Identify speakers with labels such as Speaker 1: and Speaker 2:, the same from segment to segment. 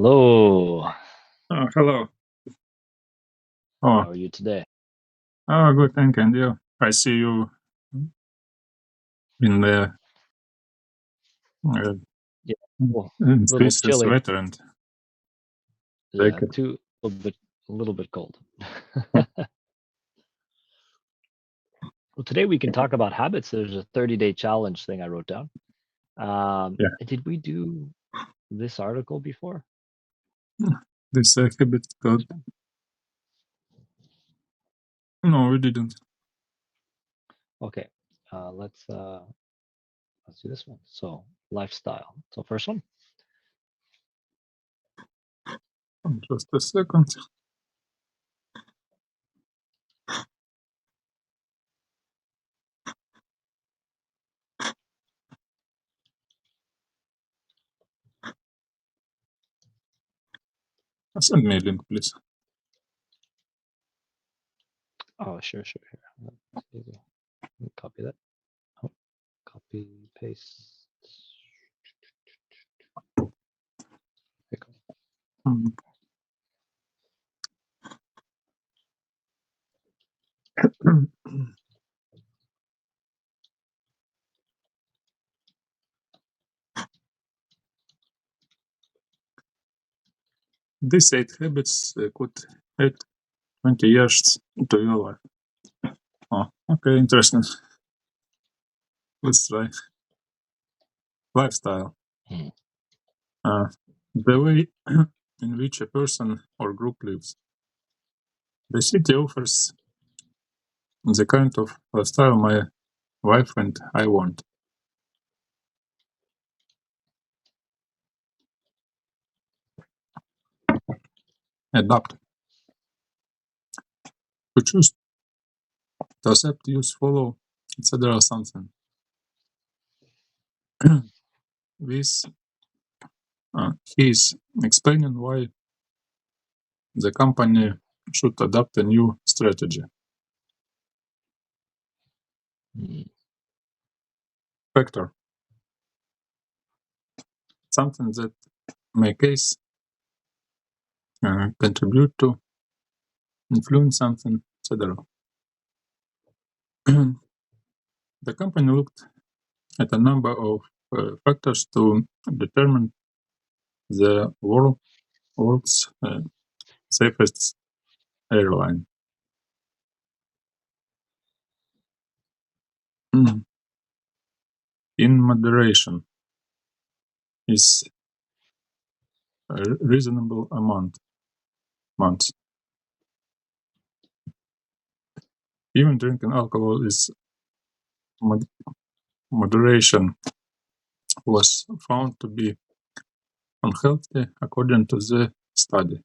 Speaker 1: Hello.
Speaker 2: Hello.
Speaker 1: How
Speaker 2: Oh,
Speaker 1: are you today?
Speaker 2: good, thank you. And you? I see you in the uh,
Speaker 1: Yeah. Well,
Speaker 2: in
Speaker 1: a little
Speaker 2: Swiss
Speaker 1: chilly.
Speaker 2: sweater and
Speaker 1: Yeah,
Speaker 2: jacket.
Speaker 1: a little bit cold. Well, today we can talk about habits. There's a 30-day challenge thing I wrote down.
Speaker 2: Yeah,
Speaker 1: Did we do this article before?
Speaker 2: this habit code. No, we didn't.
Speaker 1: Okay. Let's do this one. So, lifestyle. So, first one.
Speaker 2: Just a second. Send me a link, please.
Speaker 1: Oh, sure. Here. Let's see. Let me copy that. Oh, copy, paste. Here you go.
Speaker 2: Mm. These 8 habits could add 20 years to your life. Oh, okay, interesting. Let's try. Lifestyle.
Speaker 1: Hmm.
Speaker 2: Uh, the way in which a person or group lives. The city offers the kind of lifestyle my wife and I want. Adapt. To choose to accept, use, follow, etc. something. This he is explaining why the company should adopt a new strategy.
Speaker 1: Hmm.
Speaker 2: Factor. Something that may case contribute to, influence something, etc. The company looked at a number of factors to determine the world's safest airline. In moderation is a reasonable months. Even drinking alcohol is moderation was found to be unhealthy according to the study.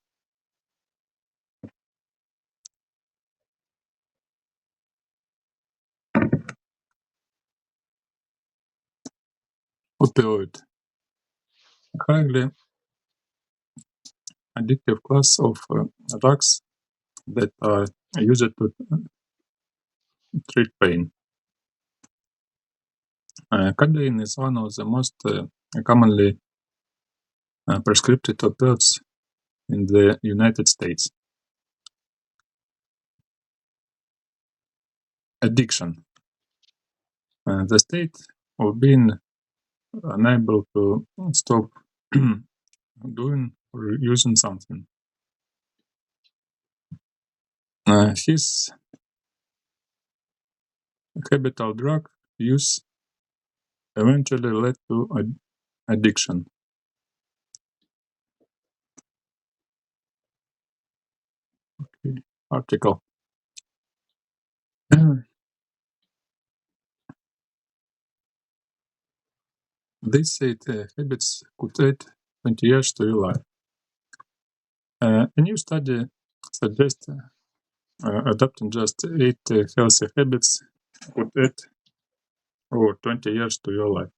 Speaker 2: Opioid, highly addictive class of drugs that are used to treat pain. Codeine is one of the most commonly prescribed opioids in the United States. Addiction, the state of being unable to stop doing or using something. His habitual drug use eventually led to addiction. Okay. Article. These 8 habits could add 20 years to your life. A new study suggests adopting just 8 healthy habits could add over 20 years to your life.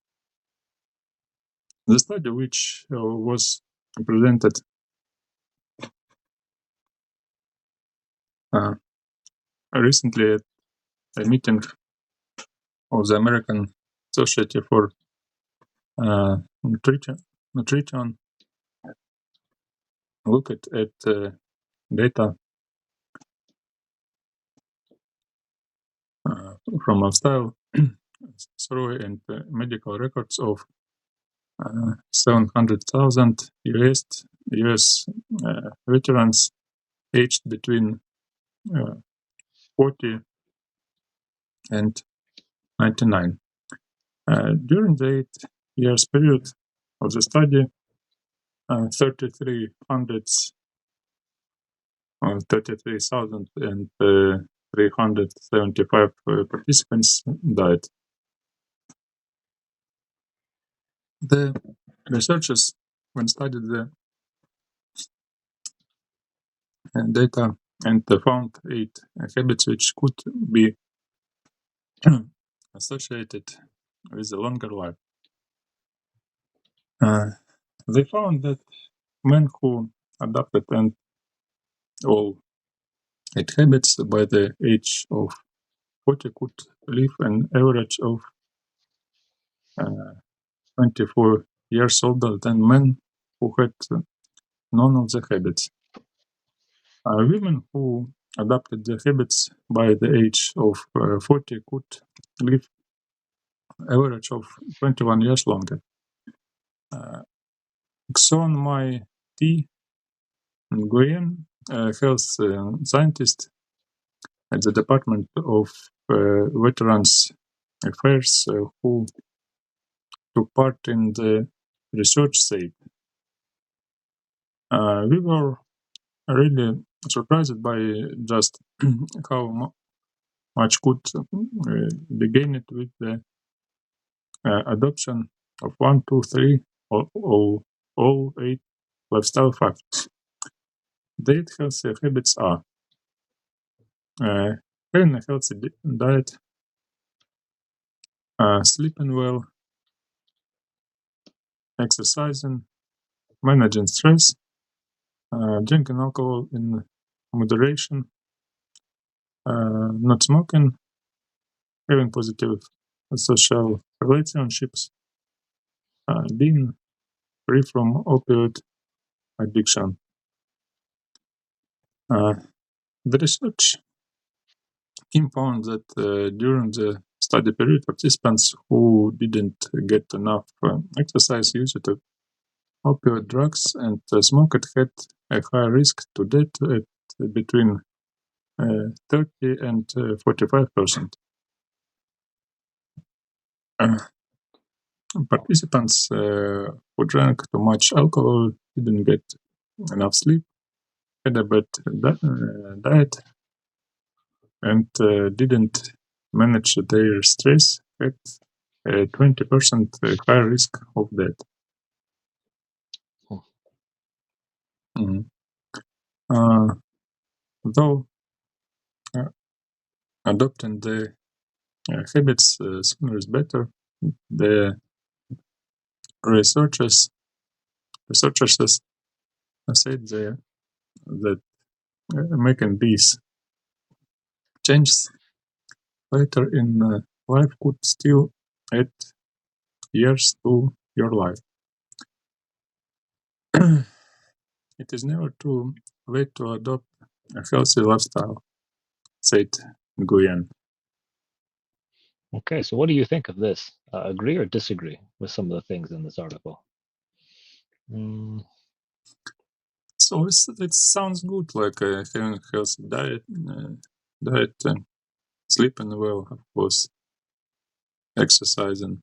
Speaker 2: The study, which was presented uh, recently at a meeting of the American Society for Nutrition, look at data from lifestyle survey and medical records of 700,000 US veterans aged between 40 and 99. During the 8 years period of the study, 33,375 participants died. The researchers, when studied the data and found 8 habits which could be associated with a longer life. They found that men who adopted and all 8 habits by the age of 40 could live an average of 24 years older than men who had none of the habits. Women who adopted the habits by the age of 40 could live average of 21 years longer. Xuan Mai T. Nguyen, a health scientist at the Department of Veterans Affairs who took part in the research, said, "We were really surprised by just how much could be gained with the adoption of 1, 2, 3, or all 8 lifestyle factors. The 8 healthy habits are having a healthy diet, sleeping well, exercising, managing stress, drinking alcohol in moderation, not smoking, having positive social relationships, being free from opioid addiction." The research team found that during the study period, participants who didn't get enough exercise, used opioid drugs, and smoked had a higher risk to death at between 30 and 45%. Participants who drank too much alcohol, didn't get enough sleep, had a bad diet, and didn't manage their stress, had a 20% higher risk of death. Though adopting the habits sooner is better, the researchers said that making these changes later in life could still add years to your life. It is never too late to adopt a healthy lifestyle, said Nguyen.
Speaker 1: Okay, so what do you think of this? Agree or disagree with some of the things in this article?
Speaker 2: So it sounds good, like having a healthy diet, sleeping well, of course, exercising,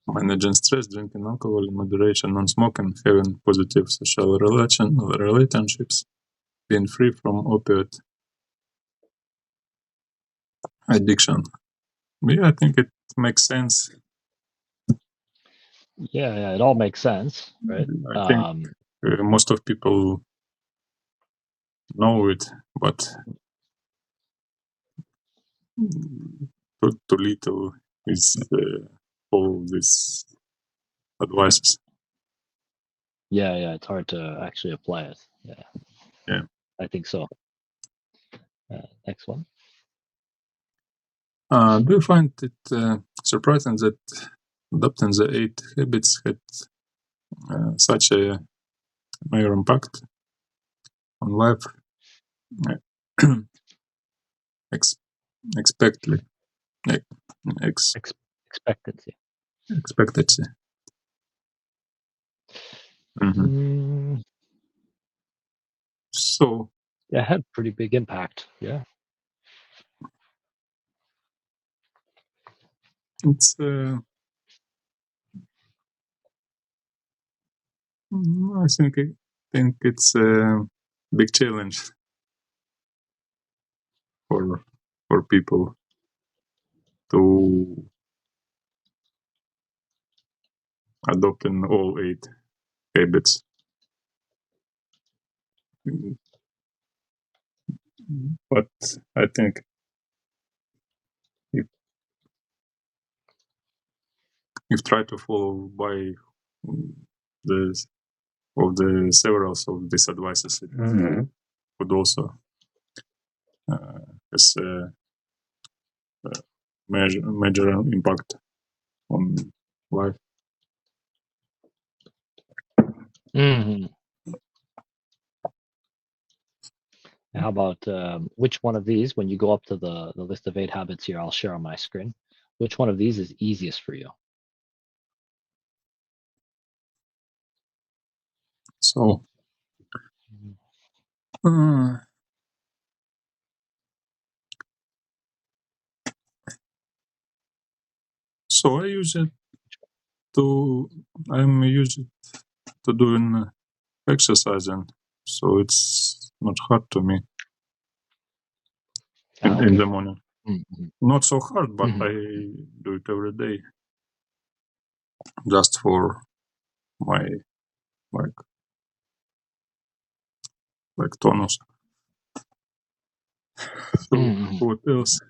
Speaker 2: managing stress, drinking alcohol in moderation, non-smoking, having positive social relationships, being free from opioid addiction. Yeah, I think it makes sense.
Speaker 1: Yeah, it all makes sense, right?
Speaker 2: I think most of people know it, but too little is all these advices.
Speaker 1: Yeah, it's hard to actually apply it.
Speaker 2: Yeah.
Speaker 1: I think so. Next one.
Speaker 2: Do you find it surprising that adopting the 8 habits had such a major impact on life expectancy. So
Speaker 1: yeah, it had pretty big impact. Yeah.
Speaker 2: it's I think it's a big challenge for people to adopt in all 8 habits. But I think if try to follow by the several of these advices, it could also has a major impact on life.
Speaker 1: Mm-hmm. How about which one of these, when you go up to the list of 8 habits here, I'll share on my screen, which one of these is easiest for you?
Speaker 2: So so I'm used to doing exercising, so it's not hard to me in the morning.
Speaker 1: Mm-hmm.
Speaker 2: Not so hard, but I do it every day just for my like tonus. So what else?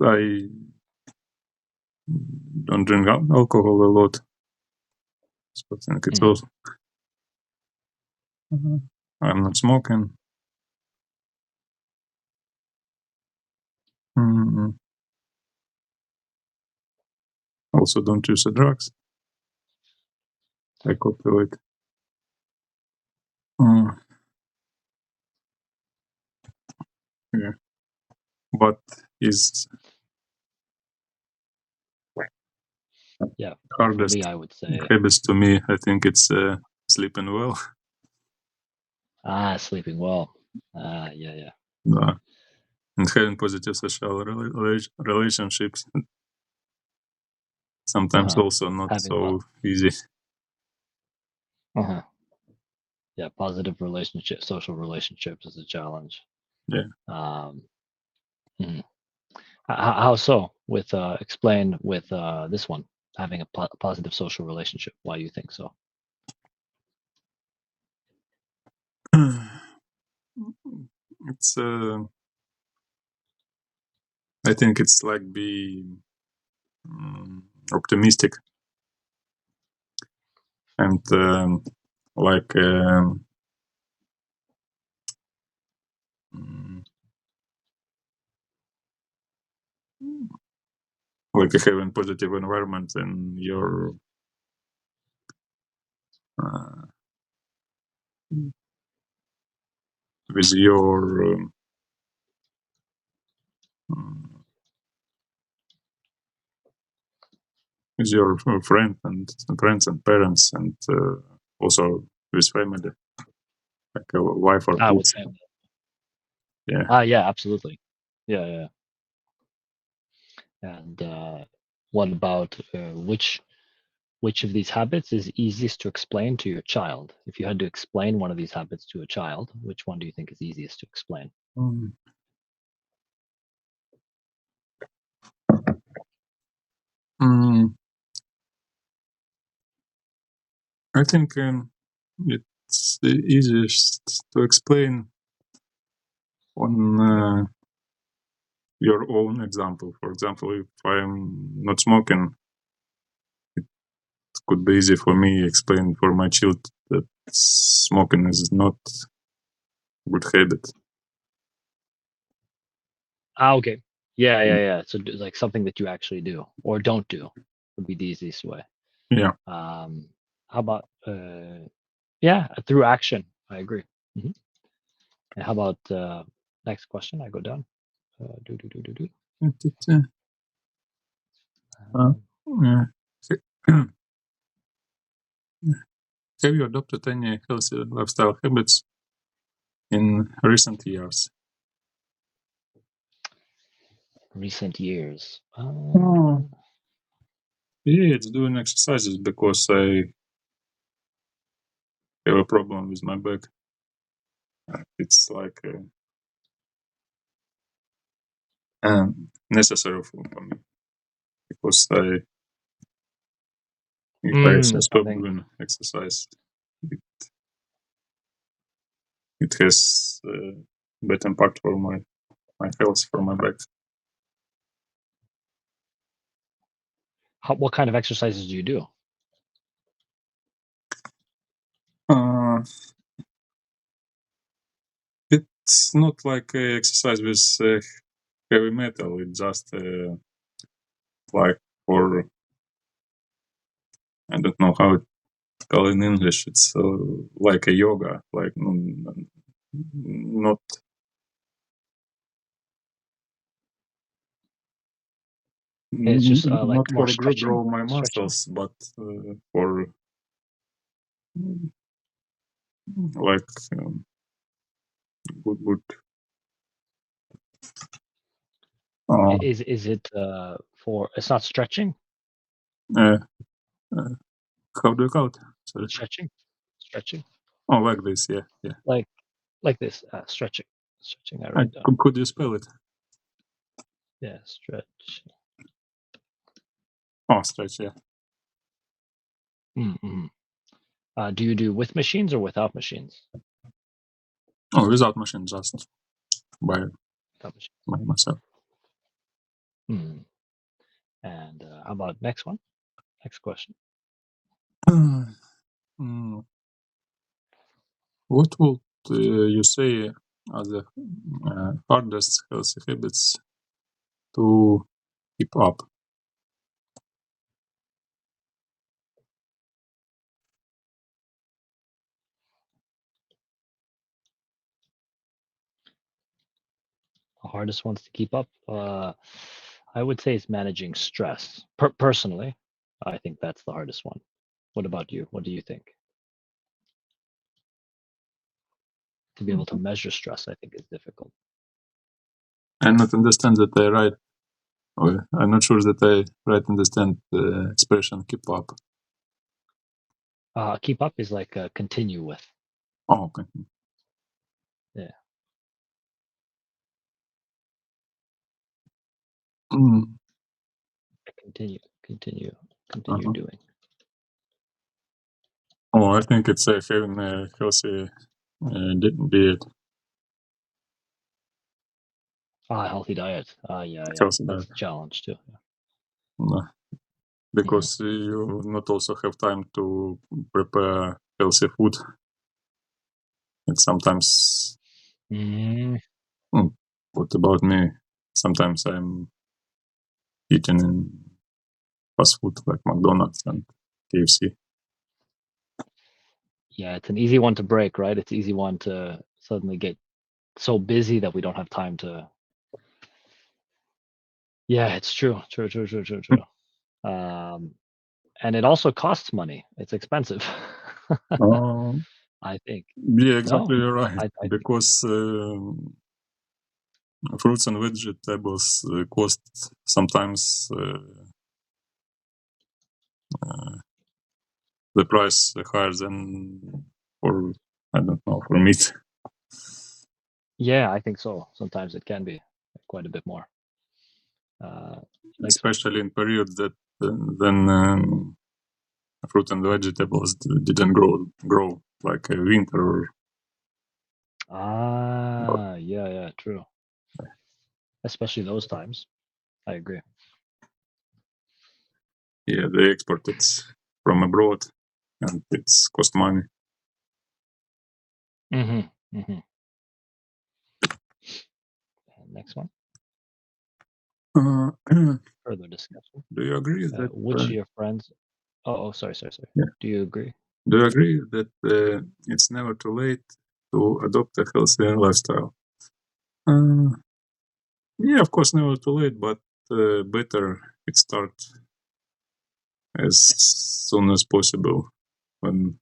Speaker 2: I don't drink alcohol a lot. So I think it's also. I'm not smoking. Also, don't use the drugs. Like opioid. Yeah, but is hardest
Speaker 1: for me, I would say
Speaker 2: habits to me. I think it's sleeping well.
Speaker 1: Sleeping well. Yeah.
Speaker 2: And having positive social relationships. Sometimes also not
Speaker 1: Having
Speaker 2: so easy.
Speaker 1: Yeah, positive social relationships is a challenge.
Speaker 2: Yeah.
Speaker 1: How so? With explain with this one, having a positive social relationship. Why you think so?
Speaker 2: It's I think it's like be optimistic and like having positive environment in your with your with your friends and parents, and also with family, like a wife or kids. Yeah.
Speaker 1: Yeah, absolutely. Yeah. And what about which of these habits is easiest to explain to your child? If you had to explain one of these habits to a child, which one do you think is easiest to explain?
Speaker 2: I think it's the easiest to explain on your own example. For example, if I'm not smoking, it could be easy for me explain for my child that smoking is not a good habit.
Speaker 1: Okay. Yeah. So like something that you actually do or don't do would be the easiest way.
Speaker 2: Yeah.
Speaker 1: How about yeah, through action? I agree. And how about next question? I go down.
Speaker 2: Yeah. Have you adopted any healthy lifestyle habits in recent years?
Speaker 1: Recent years.
Speaker 2: Yeah, it's doing exercises because I have a problem with my back. It's like necessary for me because if I
Speaker 1: I
Speaker 2: stop
Speaker 1: think
Speaker 2: doing exercise, it has bad impact for my health, for my back.
Speaker 1: what kind of exercises do you do?
Speaker 2: It's not like exercise with heavy metal. It's just like for, I don't know how it call in English. It's like a yoga, like not.
Speaker 1: It's just like
Speaker 2: Not
Speaker 1: more
Speaker 2: for
Speaker 1: stretching.
Speaker 2: grow my
Speaker 1: Stretching.
Speaker 2: muscles, but for like good.
Speaker 1: Is it for? It's not stretching.
Speaker 2: Uh, how do you call it? Sorry.
Speaker 1: Stretching.
Speaker 2: Oh, like this. Yeah.
Speaker 1: Like this. Stretching. I write down.
Speaker 2: Could you spell it?
Speaker 1: Yeah, stretch.
Speaker 2: Oh, stretch. Yeah.
Speaker 1: Do you do with machines or without machines?
Speaker 2: Oh, without machine, just by
Speaker 1: Without machines.
Speaker 2: myself.
Speaker 1: And how about next one? Next question.
Speaker 2: What would you say are the hardest healthy habits to keep up?
Speaker 1: The hardest ones to keep up. I would say it's managing stress. Personally, I think that's the hardest one. What about you? What do you think? To be able to measure stress, I think is difficult.
Speaker 2: I not understand that I right. Or I'm not sure that I right understand the expression "keep up."
Speaker 1: Keep up is like continue with.
Speaker 2: Oh, okay.
Speaker 1: Yeah. Continue doing.
Speaker 2: Oh, I think it's having a healthy diet.
Speaker 1: Healthy diet. Yeah.
Speaker 2: Healthy
Speaker 1: That's
Speaker 2: diet.
Speaker 1: a challenge too.
Speaker 2: Because you not also have time to prepare healthy food. And sometimes, what about me? Sometimes I'm eating in fast food like McDonald's and KFC.
Speaker 1: Yeah, it's an easy one to break, right? It's easy one to suddenly get so busy that we don't have time to. Yeah, it's true. And it also costs money. It's expensive. I think.
Speaker 2: Yeah, exactly.
Speaker 1: No,
Speaker 2: You're right.
Speaker 1: I think
Speaker 2: Because fruits and vegetables cost sometimes the price higher than for, I don't know, for meat.
Speaker 1: yeah, I think so. Sometimes it can be quite a bit more.
Speaker 2: Especially in periods that then fruit and vegetables didn't grow like winter.
Speaker 1: Yeah, true. Especially those times. I agree.
Speaker 2: Yeah, they export it from abroad, and it's cost money.
Speaker 1: Next one. Further discussion.
Speaker 2: Do you agree that
Speaker 1: Which of your friends? Sorry.
Speaker 2: Yeah.
Speaker 1: Do you agree?
Speaker 2: Do you agree that it's never too late to adopt a healthy lifestyle? Yeah, of course, never too late, but better it start as soon as possible when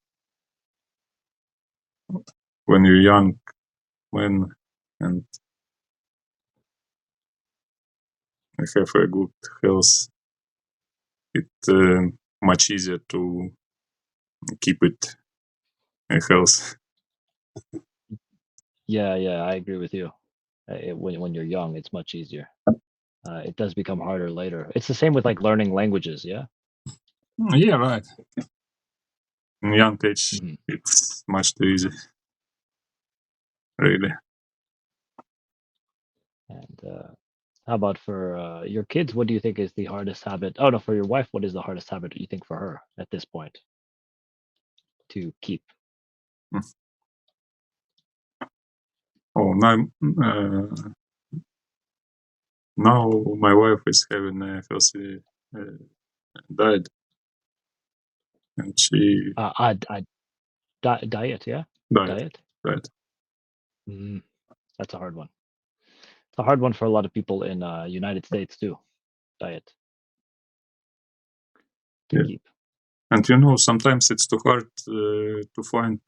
Speaker 2: you're young man and have a good health. It's much easier to keep it health.
Speaker 1: Yeah, I agree with you. When you're young, it's much easier. It does become harder later. It's the same with like learning languages. Yeah.
Speaker 2: Yeah, right. In young age,
Speaker 1: Mhm.
Speaker 2: it's much too easy. Really.
Speaker 1: And how about for your kids? What do you think is the hardest habit? Oh no, for your wife, what is the hardest habit you think for her at this point to keep?
Speaker 2: Oh, now my wife is having a healthy diet, and she
Speaker 1: Diet, yeah,
Speaker 2: diet,
Speaker 1: diet.
Speaker 2: right?
Speaker 1: Mm, that's a hard one. It's a hard one for a lot of people in United States too. Diet to
Speaker 2: Yeah,
Speaker 1: keep.
Speaker 2: and sometimes it's too hard to find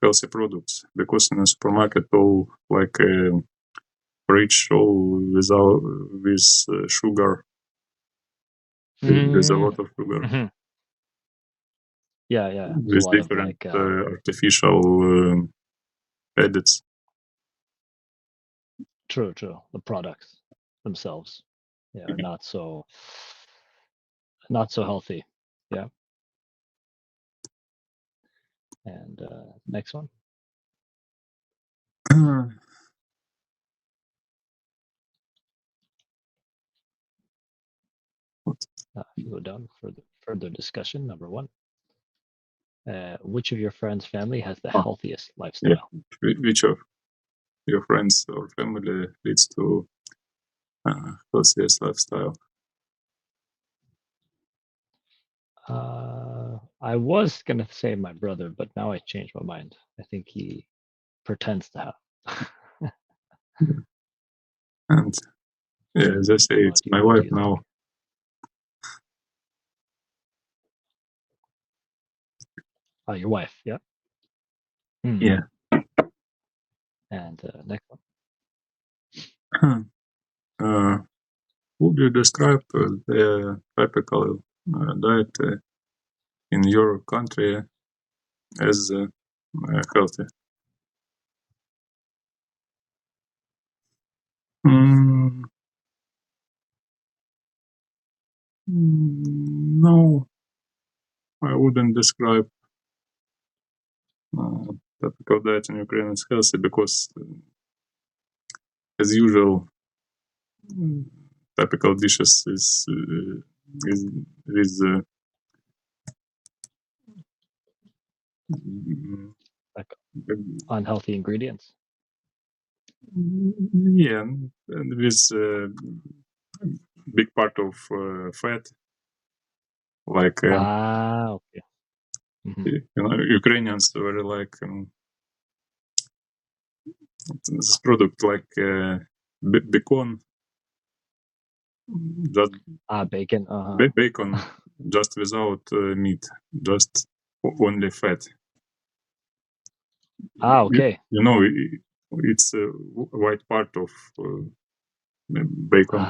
Speaker 2: healthy products because in a supermarket all like rich all with sugar, with a lot of sugar,
Speaker 1: Mhm. Yeah. There's a
Speaker 2: with
Speaker 1: lot of
Speaker 2: different
Speaker 1: like
Speaker 2: artificial edits.
Speaker 1: true. The products themselves, yeah, are not so healthy. Yeah. And next one. If you go down further discussion, number one. Which of your friends' family has the
Speaker 2: Oh,
Speaker 1: healthiest
Speaker 2: yeah.
Speaker 1: lifestyle?
Speaker 2: Which of your friends or family leads to healthiest lifestyle?
Speaker 1: I was gonna say my brother, but now I changed my mind. I think he pretends to have.
Speaker 2: And yeah, as I say,
Speaker 1: What
Speaker 2: it's
Speaker 1: about you?
Speaker 2: my
Speaker 1: What do
Speaker 2: wife
Speaker 1: you think?
Speaker 2: now.
Speaker 1: Oh, your wife, yeah. Hmm.
Speaker 2: Yeah.
Speaker 1: And next one.
Speaker 2: uh, would you describe the typical diet in your country as healthy? Mm, no, I wouldn't describe typical diet in Ukraine as healthy because, as usual, typical dishes is with
Speaker 1: Like unhealthy ingredients.
Speaker 2: yeah, and with big part of fat, like
Speaker 1: Okay. Mhm.
Speaker 2: Ukrainians very like this product like bacon, just
Speaker 1: Bacon. Uh-huh.
Speaker 2: bacon, just without meat, just only fat. You,
Speaker 1: Okay.
Speaker 2: you know, it's a white part of bacon.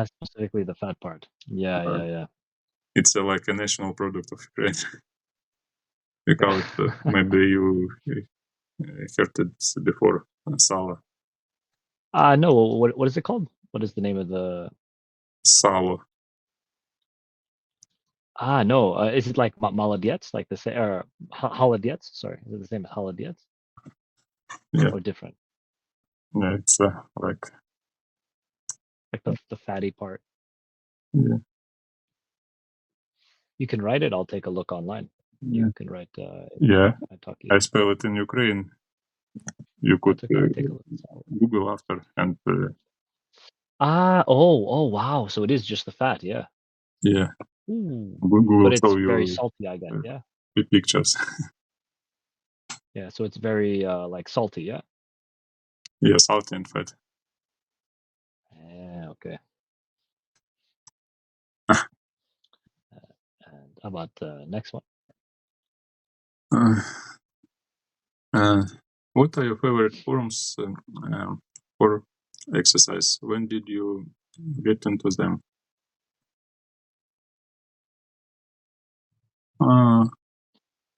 Speaker 1: Specifically the fat part. Yeah,
Speaker 2: Uh,
Speaker 1: yeah.
Speaker 2: it's like a national product of Ukraine. We call it, maybe you heard it before, salo.
Speaker 1: No, what is it called? What is the name of the
Speaker 2: Salo.
Speaker 1: no, is it like Maladiets, like the say or Haladiets? Sorry, is it the same as Haladiets
Speaker 2: Yeah,
Speaker 1: or different?
Speaker 2: yeah, it's like,
Speaker 1: Like the fatty part.
Speaker 2: yeah,
Speaker 1: You can write it. I'll take a look online.
Speaker 2: yeah.
Speaker 1: You can write
Speaker 2: Yeah,
Speaker 1: I talk
Speaker 2: I spell it in Ukraine. You could
Speaker 1: That's okay. I'll take a look.
Speaker 2: Google after and
Speaker 1: Oh wow. So it is just the fat. Yeah.
Speaker 2: yeah,
Speaker 1: Ooh,
Speaker 2: Google
Speaker 1: but it's
Speaker 2: show
Speaker 1: very
Speaker 2: you
Speaker 1: salty, I guess.
Speaker 2: uh,
Speaker 1: Yeah.
Speaker 2: pictures.
Speaker 1: Yeah. So it's very like salty. Yeah.
Speaker 2: Yeah, salty and fat.
Speaker 1: Yeah. Okay. And how about the next one?
Speaker 2: Uh, uh, what are your favorite forms for exercise? When did you get into them?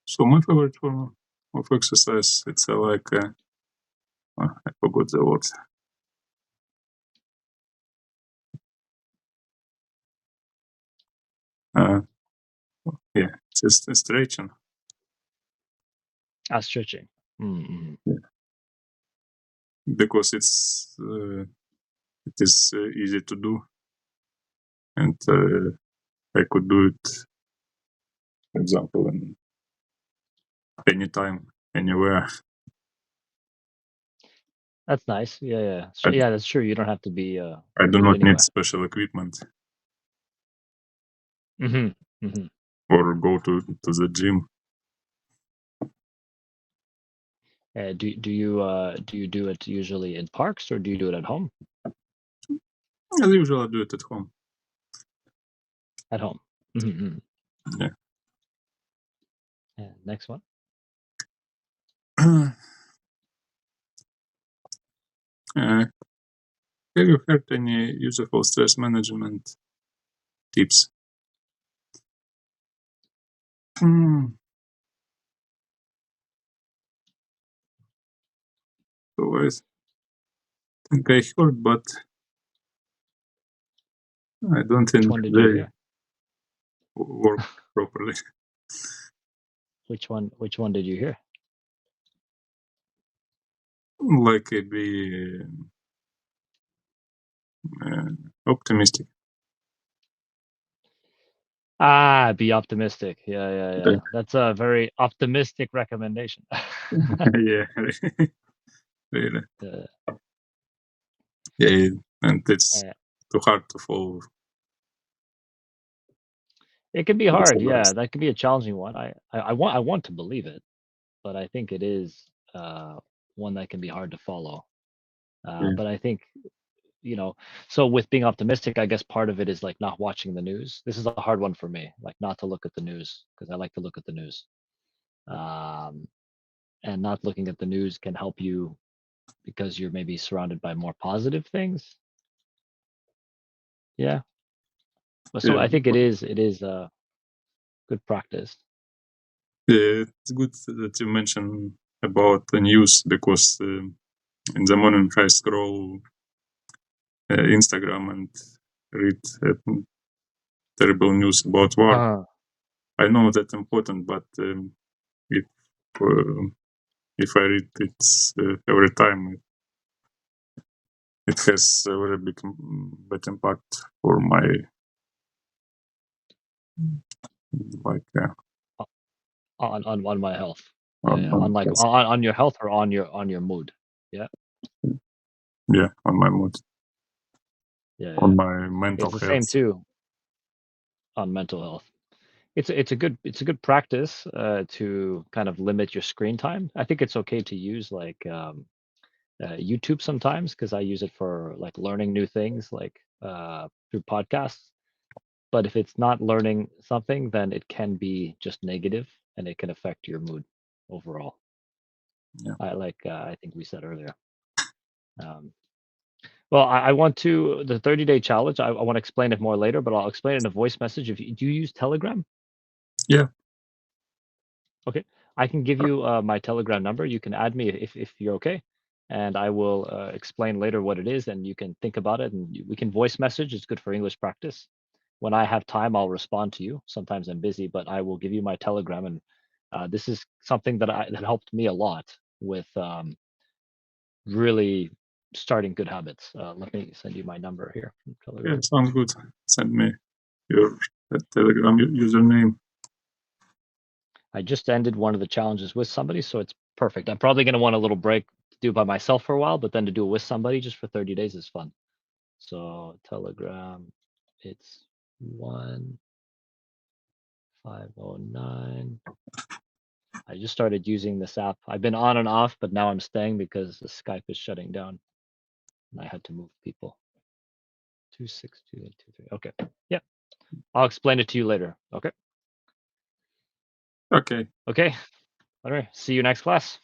Speaker 2: So my favorite form of exercise, it's like I forgot the word. Yeah, it's just stretching.
Speaker 1: Stretching. Mm-hmm.
Speaker 2: Because it is easy to do, and I could do it, for example, in anytime, anywhere.
Speaker 1: That's nice. Yeah. Yeah.
Speaker 2: I,
Speaker 1: Yeah. That's true. You don't have to be
Speaker 2: I do
Speaker 1: do it
Speaker 2: not need
Speaker 1: anywhere.
Speaker 2: special equipment
Speaker 1: Mm-hmm. Mm-hmm.
Speaker 2: or go to the gym.
Speaker 1: Do you do it usually in parks or do you do it at home?
Speaker 2: As usual, I do it at home.
Speaker 1: At home. Mm-hmm.
Speaker 2: Yeah.
Speaker 1: And next one.
Speaker 2: Have you heard any useful stress management tips? So I think I heard, but I don't
Speaker 1: Which
Speaker 2: think
Speaker 1: one did you
Speaker 2: they
Speaker 1: hear?
Speaker 2: work properly.
Speaker 1: Which one did you hear?
Speaker 2: Like be optimistic.
Speaker 1: Be optimistic. Yeah. That's a very optimistic recommendation.
Speaker 2: Yeah, really.
Speaker 1: Uh,
Speaker 2: Yeah, and it's
Speaker 1: uh,
Speaker 2: too hard to follow
Speaker 1: it can be
Speaker 2: this
Speaker 1: hard. Yeah,
Speaker 2: advice.
Speaker 1: that could be a challenging one. I want to believe it, but I think it is one that can be hard to follow.
Speaker 2: Yeah,
Speaker 1: But I think so with being optimistic, I guess part of it is like not watching the news. This is a hard one for me, like not to look at the news because I like to look at the news. Um, and not looking at the news can help you because you're maybe surrounded by more positive things. Yeah. But so
Speaker 2: yeah,
Speaker 1: I think it is a good practice.
Speaker 2: yeah. It's good that you mentioned about the news because in the morning I scroll Instagram and read terrible news about war.
Speaker 1: Uh,
Speaker 2: I know that's important, but if uh, if I read it every time, it has a very bad impact for my like
Speaker 1: on my health. Yeah.
Speaker 2: on
Speaker 1: On like
Speaker 2: yes,
Speaker 1: on your health or on your mood. Yeah.
Speaker 2: yeah, on my mood,
Speaker 1: Yeah.
Speaker 2: on my
Speaker 1: It's
Speaker 2: mental
Speaker 1: the same
Speaker 2: health.
Speaker 1: too on mental health. It's a good practice to kind of limit your screen time. I think it's okay to use like YouTube sometimes because I use it for like learning new things like through podcasts. But if it's not learning something, then it can be just negative and it can affect your mood overall.
Speaker 2: Yeah,
Speaker 1: I think we said earlier. Um, well, I want to the 30-day challenge. I want to explain it more later, but I'll explain it in a voice message. If you, do you use Telegram?
Speaker 2: yeah,
Speaker 1: Okay, I can give you my Telegram number. You can add me if you're okay, and I will explain later what it is, and you can think about it, and we can voice message. It's good for English practice. When I have time, I'll respond to you. Sometimes I'm busy, but I will give you my Telegram, and this is something that helped me a lot with really starting good habits. Let me send you my number here from
Speaker 2: yeah.
Speaker 1: Telegram.
Speaker 2: Sounds good. Send me your Telegram username.
Speaker 1: I just ended one of the challenges with somebody, so it's perfect. I'm probably going to want a little break to do it by myself for a while, but then to do it with somebody just for 30 days is fun. So Telegram, it's one. 509. I just started using this app. I've been on and off, but now I'm staying because the Skype is shutting down. And I had to move people. 262.823. Okay. Yeah. I'll explain it to you later. Okay.
Speaker 2: Okay.
Speaker 1: Okay. All right. See you next class.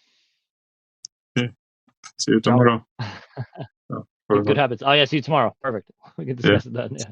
Speaker 2: See you
Speaker 1: Ciao.
Speaker 2: tomorrow. Oh,
Speaker 1: Good habits. Oh yeah, see you tomorrow. Perfect. We can discuss it then. Yeah.